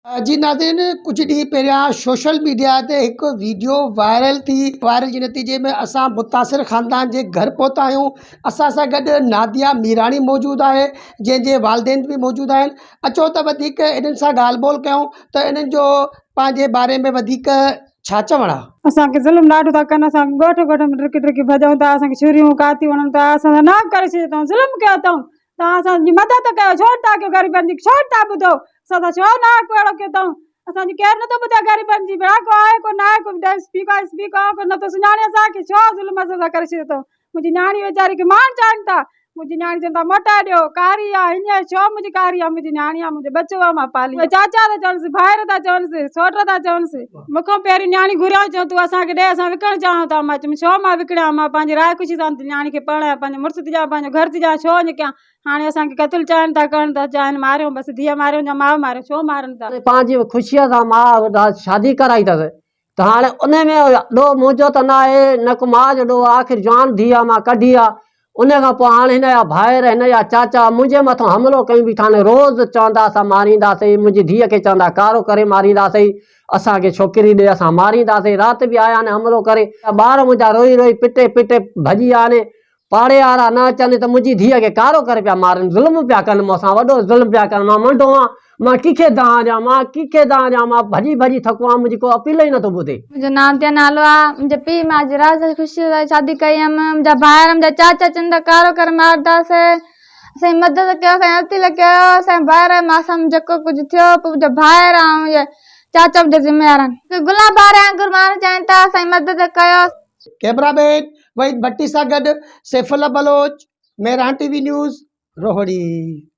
जी नाज़रीन, कुछ ॾींहं पहिरियां सोशल मीडिया ते हिकु वीडियो वायरल जे नतीजे में असां मुतासिर ख़ानदान जे घर पहुता आहियूं। असां सां गॾु नादिया मीराणी मौजूदु आहे, जंहिंजे वालिदैन बि मौजूदु आहिनि। अचो त वधीक इन्हनि सां ॻाल्हि ॿोल कयूं त इन्हनि जो पंहिंजे बारे में वधीक छा चवणु आहे। असांखे ज़ुल्म ॾाढो था कनि, असां ॻोठ ॻोठ में ड्रिकी ड्रिकी भॼूं था, असांखे छुरियूं कातियूं वणनि था, असां न करे छॾियो अथऊं, ज़ुल्म कयो अथऊं। तव्हां असांजी मदद कयो, छो था कयो ग़रीबनि जी, छो था ॿुधो असां छो न अहिड़ो कयो अथऊं। असांजी केरु नथो ॿुधे ग़रीबनि जी, भला को आहे को न आहे, को स्पीकर को नथो सुञाणे, असांखे छो ज़ुल्म असां सां करे छॾियो अथऊं। मुंहिंजी न्याणी वीचारी खे मार चाढ़नि था, मुंहिंजी न्याणी चवनि था मोटाए ॾियो, कारी आहे, हीअं छो मुंहिंजी कारी आहे, मुंहिंजी न्याणी आहे, मुंहिंजो बचो आहे, मां पाली। चाचा था चवनिसि, भाइर था चवनिसि, सौट था चवनिसि, मूंखां पहिरीं न्याणी घुरियो, चऊं तूं असांखे ॾे, असां विकिणणु चाहियूं था। मां चयुमि छो मां विकिणियां, मां पंहिंजी राय ख़ुशी सां न्याणी खे पढ़ायां, पंहिंजे मुड़ुस थी ॾियां, पंहिंजो घर थी ॾियां, छो ईअं कयां। हाणे असांखे क़तल चाहिनि था, करण था चाहिनि, मारियो बसि, धीअ मारियो या माउ मारियो, छो मारनि था। पंहिंजी ख़ुशीअ सां मां शादी कराई अथसि, त हाणे उन में ॾोह मुंहिंजो त न आहे, न को माउ जो ॾोह, आख़िर जवान धीउ आहे, मां कढी आहे। उन खां पोइ हाणे हिन जा भाइर, हिन जा चाचा मुंहिंजे मथां हमलो कयूं बीठा आहिनि। रोज़ु चवंदा असां मारींदासीं, मुंहिंजी धीअ खे चवंदा कारो करे मारींदासीं, असांखे छोकिरी ॾे असां मारींदासीं। राति बि आया आहिनि हमलो करे, ॿार मुंहिंजा रोई रोई पिटे पिटे भॼी विया आहिनि। पाड़े वारा न अचनि त मुंहिंजी धीअ खे कारो करे पिया मारनि, ज़ुल्म पिया कनि, मूंसां वॾो ज़ुल्म पिया कनि। मां मंडो आहियां, मां कंहिंखे दाह ॾियां, मां कंहिंखे दाह ॾियां, मां भॼी भॼी थको आहियां, मुंहिंजी को अपील ई नथो ॿुधे। मुंहिंजो नादिया नालो आहे, मुंहिंजे पीउ मां अॼु राज़ ख़ुशी सां शादी कई हुयमि। मुंहिंजा भाइर, मुंहिंजा चाचा चवनि था कारो करे मारंदासीं, असांजी मदद कयो, असांजी अपील कयो, असांजे भाइर मासां जेको कुझु थियो, पोइ मुंहिंजा भाइर ऐं मुंहिंजा चाचा मुंहिंजा ज़िम्मेवार आहिनि। गुलाब वारे वांगुरु माण्हू चाहिनि था, असांजी मदद कयो। कैमरामैन वहीद भट्टी सां गॾु सैफुल्ला बलोच, मेहरान टीवी न्यूज़, रोहड़ी।